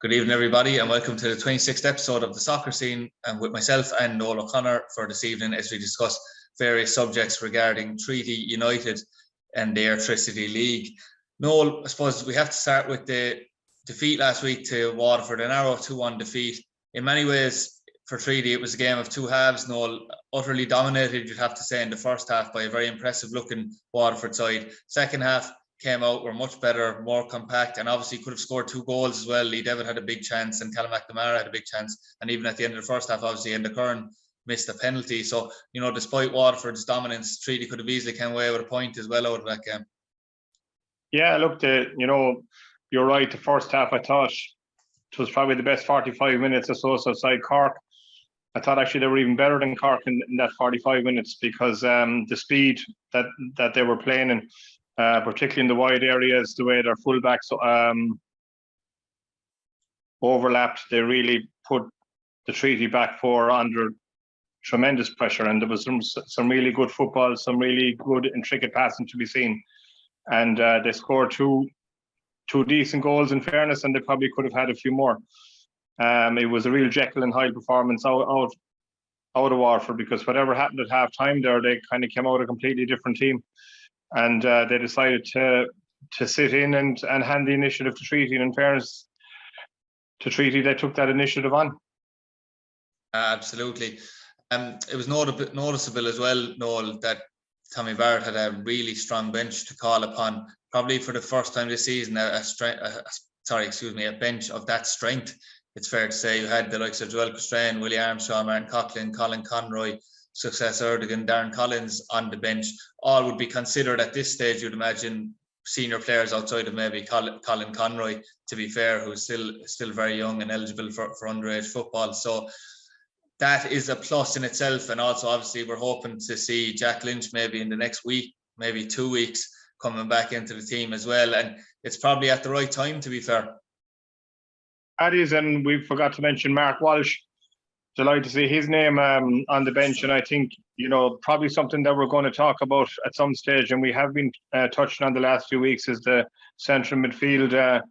Good evening, everybody, and welcome to the 26th episode of the Soccer Scene, and with myself and Noel O'Connor for this evening as we discuss various subjects regarding Treaty United and the Electricity League. Noel, I suppose we have to start with the defeat last week to Waterford, a narrow 2-1 defeat. In many ways, for Treaty, it was a game of two halves. Noel, utterly dominated, you'd have to say, in the first half by a very impressive-looking Waterford side. Second half came out, were much better, more compact, and obviously could have scored two goals as well. Lee Devitt had a big chance and Callum McNamara had a big chance. And even at the end of the first half, obviously, Enda Curran missed a penalty. So, despite Waterford's dominance, Treaty could have easily come away with a point as well out of that game. Yeah, look, you're right. The first half, I thought it was probably the best 45 minutes or so outside Cork. I thought actually they were even better than Cork in that 45 minutes because the speed that they were playing in, particularly in the wide areas, the way their fullbacks overlapped, they really put the Treaty back four under tremendous pressure. And there was some really good football, some really good intricate passing to be seen. And they scored two decent goals, in fairness, and they probably could have had a few more. It was a real Jekyll and Hyde performance out of Waterford, because whatever happened at half time there, they kind of came out a completely different team. And they decided to sit in and hand the initiative to Treaty. And in fairness to Treaty, they took that initiative on. Absolutely. It was noticeable as well, Noel, that Tommy Barrett had a really strong bench to call upon, probably for the first time this season. A bench of that strength. It's fair to say you had the likes of Joel Custrain, Willie Armstrong, Martin Coughlin, Colin Conroy, Success Edogun, Darren Collins on the bench. All would be considered at this stage, you'd imagine, senior players outside of maybe Colin Conroy, to be fair, who's still very young and eligible for underage football. So that is a plus in itself. And also, obviously, we're hoping to see Jack Lynch maybe in the next week, maybe 2 weeks, coming back into the team as well. And it's probably at the right time, to be fair. That is, and we forgot to mention Mark Walsh. Delighted to see his name on the bench. And I think, probably something that we're going to talk about at some stage, and we have been touching on the last few weeks, is the central midfield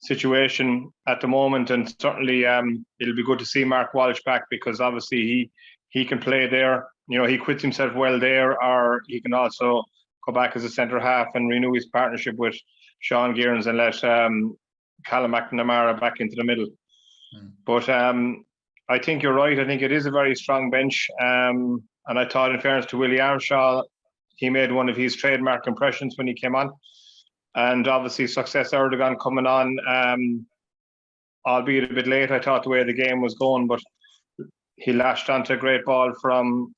situation at the moment. And certainly it'll be good to see Mark Walsh back, because obviously he can play there. He quits himself well there, or he can also go back as a centre half and renew his partnership with Sean Gearns and let Callum McNamara back into the middle. But I think you're right. I think it is a very strong bench. And I thought, in fairness to Willie Armstrong, he made one of his trademark impressions when he came on. And obviously, Success Edogun coming on, albeit a bit late, I thought, the way the game was going, but he lashed onto a great ball from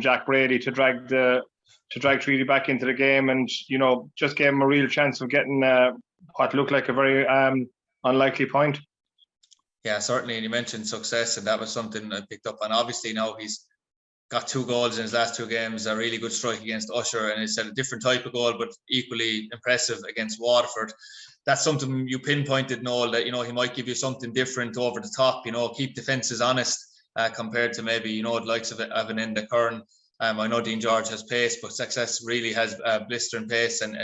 Jack Brady to drag Treaty back into the game, and just gave him a real chance of getting what looked like a very unlikely point. Yeah, certainly. And you mentioned Success, and that was something I picked up on. Obviously, now he's got 2 goals in his last 2 games, a really good strike against Usher, and it's a different type of goal, but equally impressive against Waterford. That's something you pinpointed, Noel, that, he might give you something different over the top, keep defences honest compared to maybe, the likes of an Enda Curran. I know Dean George has pace, but Success really has blistering pace, and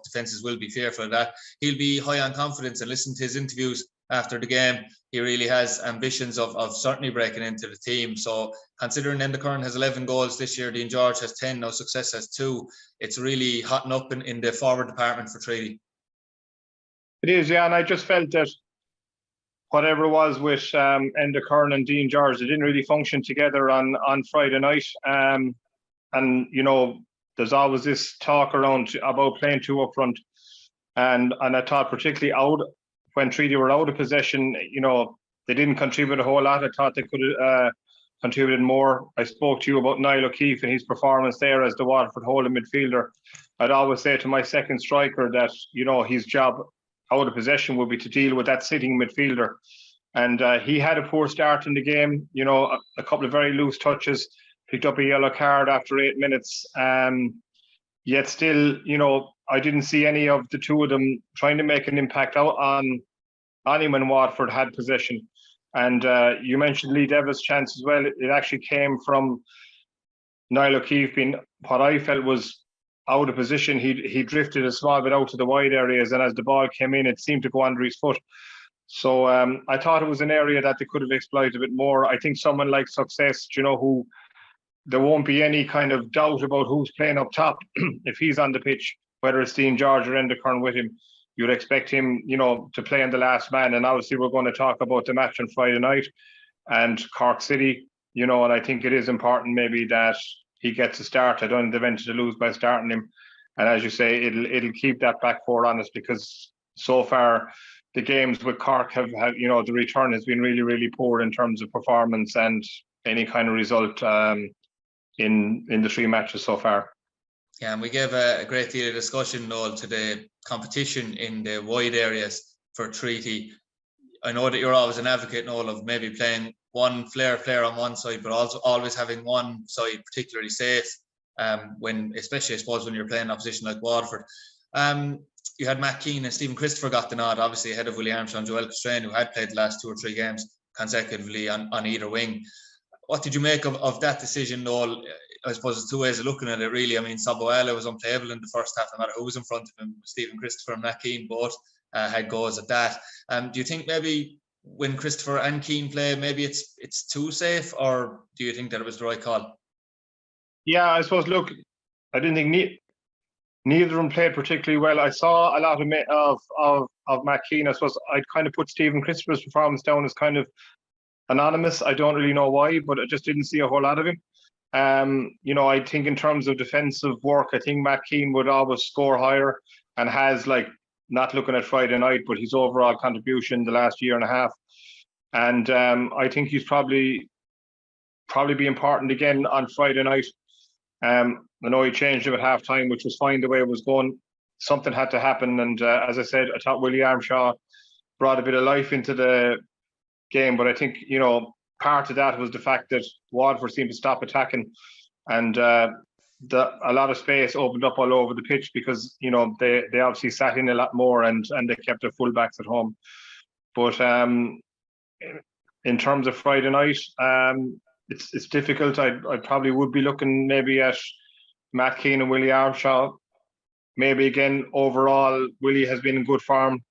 defences will be fearful of that. He'll be high on confidence, and listen to his interviews after the game. He really has ambitions of certainly breaking into the team. So considering Enda Curran has 11 goals this year, Dean George has 10, now Success has 2. It's really hotting up in the forward department for Treaty. It is, yeah, and I just felt that whatever it was with Enda Curran and Dean George, they didn't really function together on Friday night. And there's always this talk around about playing 2 up front. And I thought, particularly when Treaty were out of possession, they didn't contribute a whole lot. I thought they could have contributed more. I spoke to you about Noel O'Keefe and his performance there as the Waterford holding midfielder. I'd always say to my second striker that, his job out of possession would be to deal with that sitting midfielder. And he had a poor start in the game, a couple of very loose touches, picked up a yellow card after 8 minutes. Yet still, I didn't see any of the 2 of them trying to make an impact out on him when Waterford had possession. And you mentioned Lee Devitt's chance as well. It actually came from Noel O'Keefe being what I felt was out of position. He drifted a small bit out to the wide areas, and as the ball came in, it seemed to go under his foot. So I thought it was an area that they could have exploited a bit more. I think someone like Success, who there won't be any kind of doubt about who's playing up top if he's on the pitch, whether it's Dean George or Endicott with him. You'd expect him, to play on the last man. And obviously, we're going to talk about the match on Friday night and Cork City, and I think it is important maybe that he gets a start. I don't think they've entered to lose by starting him. And as you say, it'll keep that back four honest, because so far the games with Cork have the return has been really, really poor in terms of performance and any kind of result in the 3 matches so far. Yeah, and we gave a great deal of discussion, Noel, to the competition in the wide areas for treaty. I know that you're always an advocate, Noel, of maybe playing one player on one side, but also always having one side particularly safe. Especially I suppose when you're playing an opposition like Waterford. You had Matt Keane and Stephen Christopher got the nod, obviously ahead of Willie Armstrong and Joel Constrain, who had played the last 2 or 3 games consecutively on either wing. What did you make of that decision, Noel? I suppose there's 2 ways of looking at it, really. I mean, Saboala was unplayable in the first half, no matter who was in front of him. Stephen Christopher and Matt Keane both had goals at that. Do you think maybe when Christopher and Keane play, maybe it's too safe, or do you think that it was the right call? Yeah, I suppose, look, I didn't think neither of them played particularly well. I saw a lot of Matt Keane. I suppose I'd kind of put Stephen Christopher's performance down as kind of anonymous. I don't really know why, but I just didn't see a whole lot of him. I think in terms of defensive work, I think Matt Keane would always score higher and has, not looking at Friday night, but his overall contribution the last year and a half. And I think he's probably be important again on Friday night. I know he changed him at half time, which was fine the way it was going. Something had to happen. And as I said, I thought Willie Armstrong brought a bit of life into the game. But I think, part of that was the fact that Waterford seemed to stop attacking, and a lot of space opened up all over the pitch because, they obviously sat in a lot more and they kept their fullbacks at home. But in terms of Friday night, it's difficult. I probably would be looking maybe at Matt Keane and Willie Armstrong. Maybe again, overall, Willie has been in good form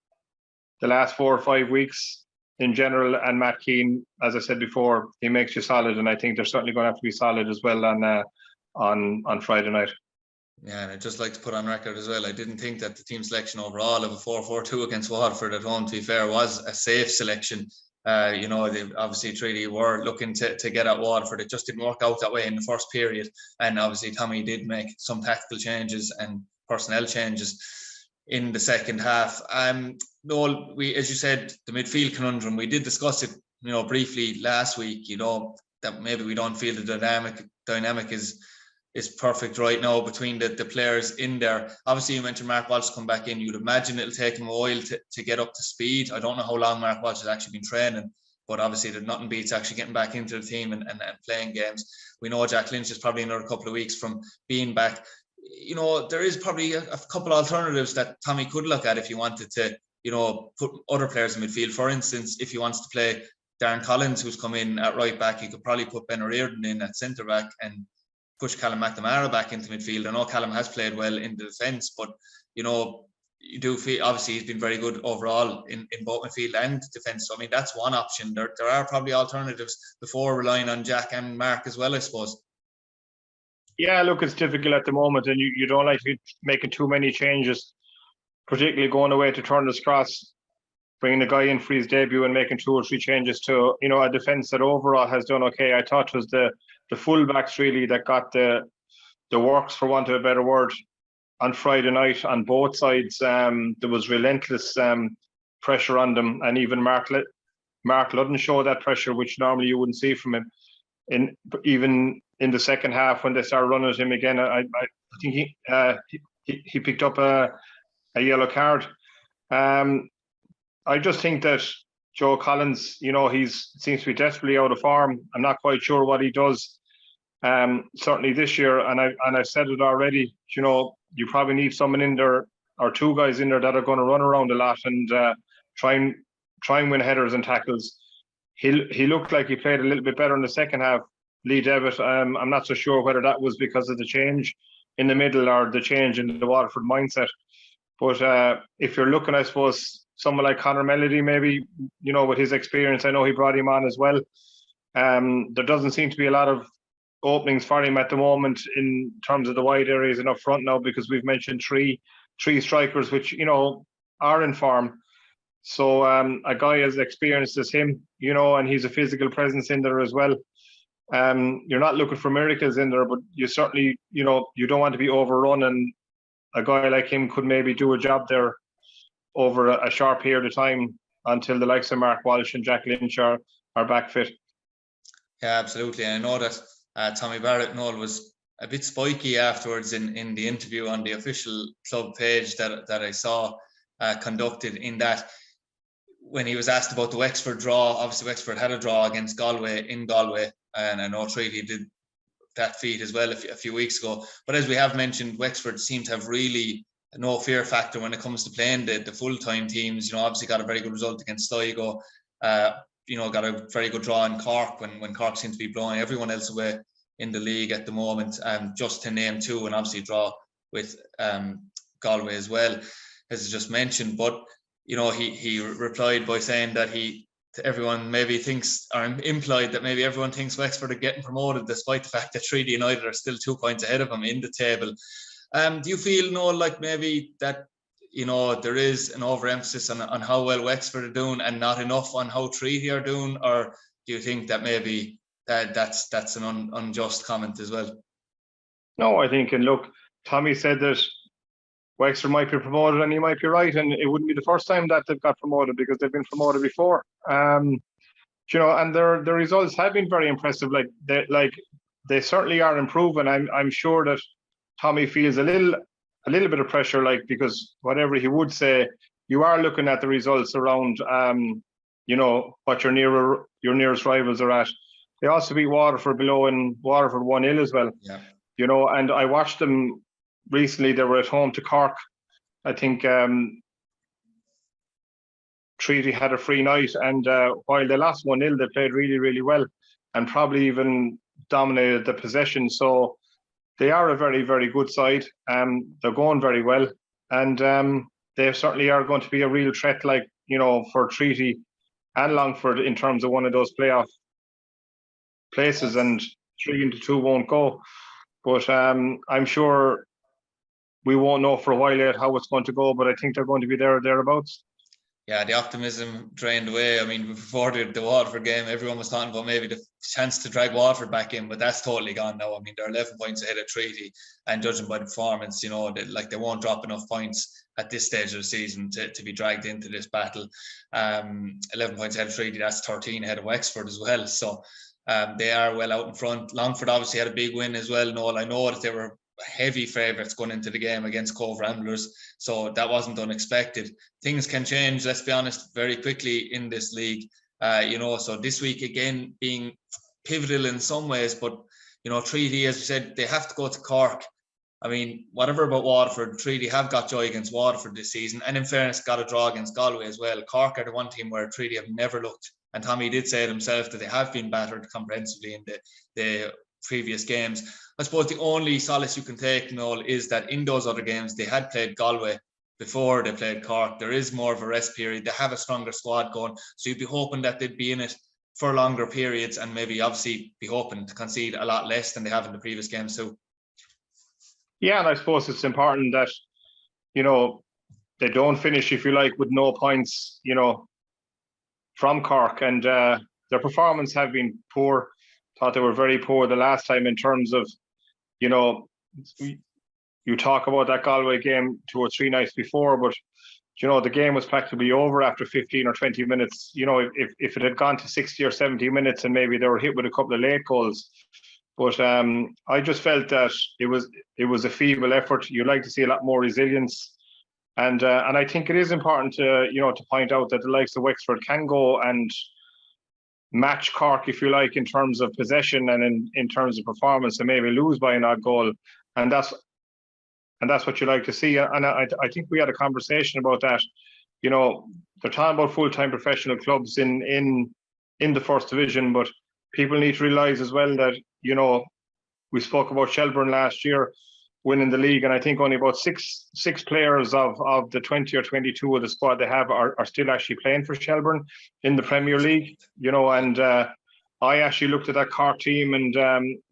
the last 4 or 5 weeks in general, and Matt Keane, as I said before, he makes you solid, and I think they're certainly going to have to be solid as well on Friday night. Yeah, and I'd just like to put on record as well, I didn't think that the team selection overall of a 4-4-2 against Waterford at home, to be fair, was a safe selection. They obviously Treaty were looking to get at Waterford. It just didn't work out that way in the first period. And obviously Tommy did make some tactical changes and personnel changes in the second half. Noel, as you said, the midfield conundrum, we did discuss it, briefly last week, that maybe we don't feel the dynamic is perfect right now between the players in there. Obviously, you mentioned Mark Walsh come back in. You'd imagine it'll take him a while to get up to speed. I don't know how long Mark Walsh has actually been training, but obviously there's nothing beats actually getting back into the team and playing games. We know Jack Lynch is probably another couple of weeks from being back. There is probably a couple alternatives that Tommy could look at if he wanted to, put other players in midfield. For instance, if he wants to play Darren Collins, who's come in at right back, he could probably put Ben O'Riordan in at centre back and push Callum McNamara back into midfield. I know Callum has played well in the defence, but you do feel obviously he's been very good overall in both midfield and defence. So I mean that's one option. There are probably alternatives before relying on Jack and Mark as well, I suppose. Yeah, look, it's difficult at the moment, and you don't like to be making too many changes, particularly going away to Turner's Cross, bringing the guy in for his debut and making 2 or 3 changes to a defence that overall has done okay. I thought it was the fullbacks really that got the works, for want of a better word, on Friday night on both sides. There was relentless pressure on them, and even Mark Ludden showed that pressure, which normally you wouldn't see from him. Even in the second half when they started running at him again, I think he picked up a yellow card. I just think that Joe Collins, he seems to be desperately out of form. I'm not quite sure what he does. Certainly this year, and I've said it already. You probably need someone in there or 2 guys in there that are going to run around a lot and try and win headers and tackles. He looked like he played a little bit better in the second half. Lee Devitt, I'm not so sure whether that was because of the change in the middle or the change in the Waterford mindset. But if you're looking, I suppose, someone like Conor Melody, maybe, with his experience. I know he brought him on as well. There doesn't seem to be a lot of openings for him at the moment in terms of the wide areas and up front now, because we've mentioned three strikers, which, are in form. So a guy as experienced as him, and he's a physical presence in there as well. You're not looking for miracles in there, but you certainly, you don't want to be overrun, and a guy like him could maybe do a job there over a short period of time until the likes of Mark Walsh and Jack Lynch are back fit. Yeah, absolutely. And I know that Tommy Barrett, Noel, was a bit spiky afterwards in the interview on the official club page that I saw conducted, in that when he was asked about the Wexford draw, obviously Wexford had a draw against Galway in Galway, and I know Treaty did that feat as well a few weeks ago. But as we have mentioned, Wexford seem to have really no fear factor when it comes to playing the full-time teams. Obviously got a very good result against Sligo, got a very good draw in Cork when Cork seemed to be blowing everyone else away in the league at the moment, just to name two, and obviously draw with Galway as well, as I just mentioned. But he replied by saying that everyone maybe thinks, or implied that maybe everyone thinks Wexford are getting promoted, despite the fact that Treaty United are still 2 points ahead of them in the table. Do you feel, Noel, like maybe that there is an overemphasis on how well Wexford are doing and not enough on how Treaty are doing, or do you think that maybe that's an unjust comment as well? No, I think, and look, Tommy said that Wexford might be promoted, and he might be right, and it wouldn't be the first time that they've got promoted, because they've been promoted before. And their results have been very impressive. They certainly are improving. I'm sure that Tommy feels a little bit of pressure, because whatever he would say, you are looking at the results around, what your nearest rivals are at. They also beat Waterford below, and Waterford 1-0 as well. Yeah. And I watched them recently. They were at home to Cork. I think Treaty had a free night, and while they lost 1-0, they played really, really well, and probably even dominated the possession. So they are a very, very good side. They're going very well, and they certainly are going to be a real threat, for Treaty and Longford in terms of one of those playoff places. And 3-2 won't go, but I'm sure we won't know for a while yet how it's going to go, but I think they're going to be there or thereabouts. Yeah, the optimism drained away. I mean, before the Waterford game, everyone was talking about maybe the chance to drag Waterford back in, but that's totally gone now. I mean, they're 11 points ahead of Treaty, and judging by the performance, they won't drop enough points at this stage of the season to be dragged into this battle. 11 points ahead of Treaty, that's 13 ahead of Wexford as well. So they are well out in front. Longford obviously had a big win as well, Noel. I know that they were heavy favourites going into the game against Cove Ramblers, so that wasn't unexpected. Things can change, let's be honest, very quickly in this league. So this week again being pivotal in some ways, but Treaty, as we said, they have to go to Cork. I mean, whatever about Waterford, Treaty have got joy against Waterford this season, and in fairness, got a draw against Galway as well. Cork are the one team where Treaty have never looked, and Tommy did say it himself, that they have been battered comprehensively in the previous games. I suppose the only solace you can take, Noel, is that in those other games they had played Galway before they played Cork. There is more of a rest period. They have a stronger squad going, so you'd be hoping that they'd be in it for longer periods, and maybe obviously be hoping to concede a lot less than they have in the previous games too. Yeah, and I suppose it's important that they don't finish, if you like, with no points from Cork, and their performance have been poor. Thought they were very poor the last time in terms of, you talk about that Galway game 2 or 3 nights before, but the game was practically over after 15 or 20 minutes. If it had gone to 60 or 70 minutes, and maybe they were hit with a couple of late goals. But I just felt that it was a feeble effort. You'd like to see a lot more resilience, and I think it is important to point out that the likes of Wexford can go and match Cork, if you like, in terms of possession and in terms of performance, and maybe lose by an odd goal, and that's what you like to see. And I think we had a conversation about that. They're talking about full-time professional clubs in the first division, but people need to realise as well that we spoke about Shelburne last year. winning the league. And I think only about six players of the 20 or 22 of the squad they have are still actually playing for Shelbourne in the Premier League, and I actually looked at that Cork team, and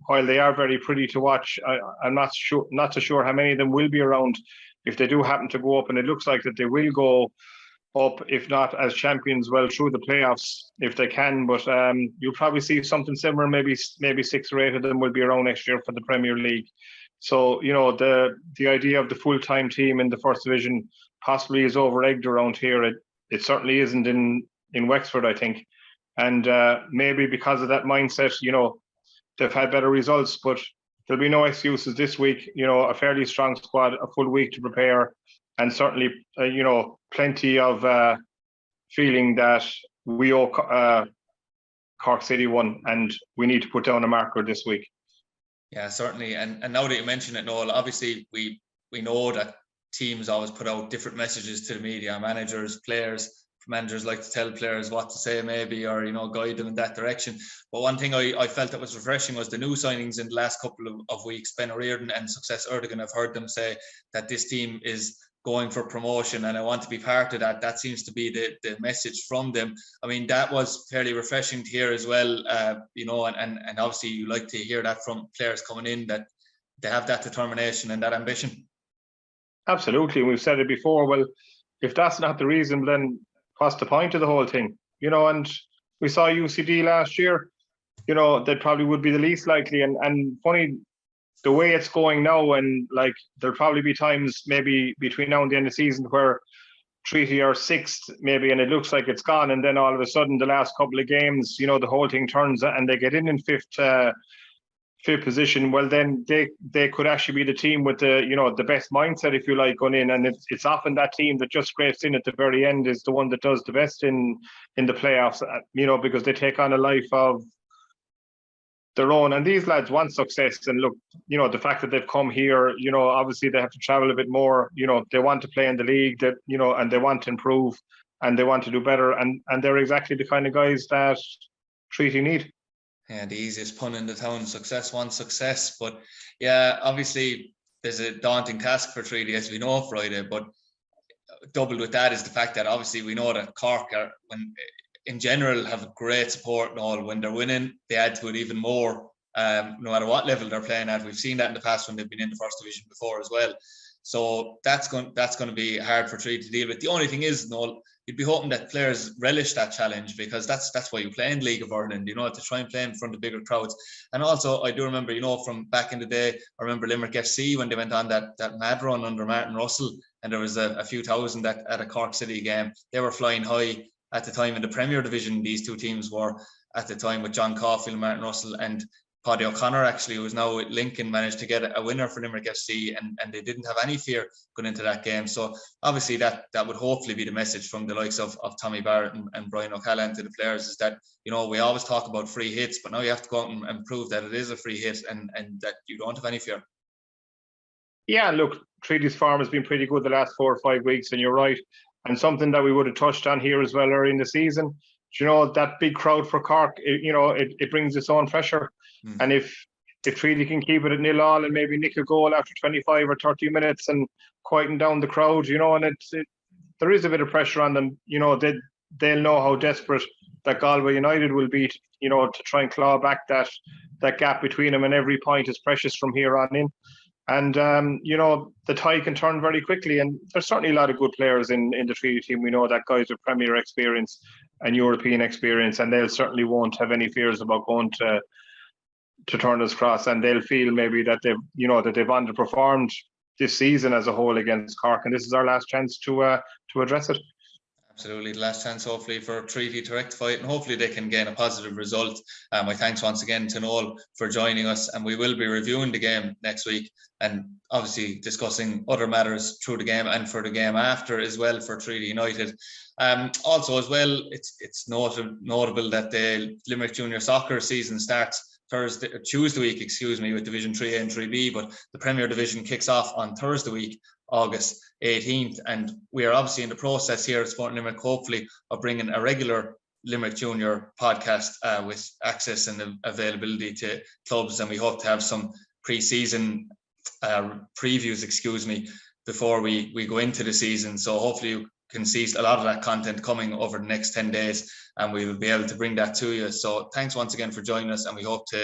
while they are very pretty to watch, I'm not so sure how many of them will be around if they do happen to go up, and it looks like that they will go up, if not as champions, well through the playoffs if they can. But you'll probably see something similar. Maybe 6 or 8 of them will be around next year for the Premier League. So the idea of the full-time team in the first division possibly is over-egged around here. It certainly isn't in Wexford, I think. And maybe because of that mindset, they've had better results, but there'll be no excuses this week. A fairly strong squad, a full week to prepare, and certainly, plenty of feeling that we owe Cork City one, and we need to put down a marker this week. Yeah, certainly. And now that you mention it, Noel, obviously we know that teams always put out different messages to the media, managers, players. Managers like to tell players what to say maybe, or guide them in that direction. But one thing I felt that was refreshing was the new signings in the last couple of weeks. Ben O'Riordan and Success Edogun, I've heard them say that this team is going for promotion and I want to be part of that. That seems to be the message from them. I mean, that was fairly refreshing to hear as well, and obviously you like to hear that from players coming in, that they have that determination and that ambition. Absolutely. We've said it before. Well, if that's not the reason, then what's the point of the whole thing? And we saw UCD last year, they probably would be the least likely. And funny, the way it's going now, and like there'll probably be times maybe between now and the end of the season where Treaty are 6th maybe, and it looks like it's gone. And then all of a sudden, the last couple of games, the whole thing turns and they get in 5th position. Well, then they could actually be the team with the best mindset, if you like, going in. And it's often that team that just scrapes in at the very end is the one that does the best in the playoffs, because they take on a life of their own. And these lads want success. And look, the fact that they've come here, obviously they have to travel a bit more. They want to play in the league, that and they want to improve and they want to do better. And they're exactly the kind of guys that Treaty need. Yeah, the easiest pun in the town. Success wants success. But yeah, obviously there's a daunting task for Treaty, as we know, Friday. But doubled with that is the fact that obviously we know that Cork are, when in general, have great support and all. When they're winning, they add to it even more, no matter what level they're playing at. We've seen that in the past when they've been in the first division before as well. So that's going to be hard for Treaty to deal with. The only thing is, Noel, you'd be hoping that players relish that challenge, because that's why you play in League of Ireland, to try and play in front of bigger crowds. And also, I do remember, from back in the day, I remember Limerick FC when they went on that mad run under Martin Russell, and there was a few thousand at a Cork City game. They were flying high at the time in the Premier Division. These two teams were at the time with John Caulfield, Martin Russell, and Paddy O'Connor, actually, who is now with Lincoln, managed to get a winner for Limerick FC, and they didn't have any fear going into that game. So obviously that would hopefully be the message from the likes of Tommy Barrett and Brian O'Callaghan to the players, is that, we always talk about free hits, but now you have to go out and prove that it is a free hit and that you don't have any fear. Yeah, look, Treaty's form has been pretty good the last 4 or 5 weeks, and you're right. And something that we would have touched on here as well early in the season, that big crowd for Cork, it brings its own pressure. And if Treaty can keep it at 0-0 and maybe nick a goal after 25 or 30 minutes and quieten down the crowd, and there is a bit of pressure on them. They'll know how desperate that Galway United will be, to try and claw back that gap between them, and every point is precious from here on in. And, the tie can turn very quickly. And there's certainly a lot of good players in the Treaty team. We know that guys with Premier experience and European experience, and they'll certainly won't have any fears about going to Turner's Cross, and they'll feel maybe that they've underperformed this season as a whole against Cork, and this is our last chance to address it. Absolutely, the last chance hopefully for Treaty to rectify it, and hopefully they can gain a positive result. My thanks once again to Noel for joining us, and we will be reviewing the game next week and obviously discussing other matters through the game and for the game after as well for Treaty United. Also as well, it's notable that the Limerick Junior Soccer season starts Tuesday week, with Division 3A and 3B, but the Premier Division kicks off on Thursday week, August 18th, and we are obviously in the process here at Sporting Limerick, hopefully, of bringing a regular Limerick Junior podcast with access and availability to clubs, and we hope to have some pre-season previews, excuse me, before we go into the season. So hopefully you can see a lot of that content coming over the next 10 days, and we will be able to bring that to you. So thanks once again for joining us, and we hope to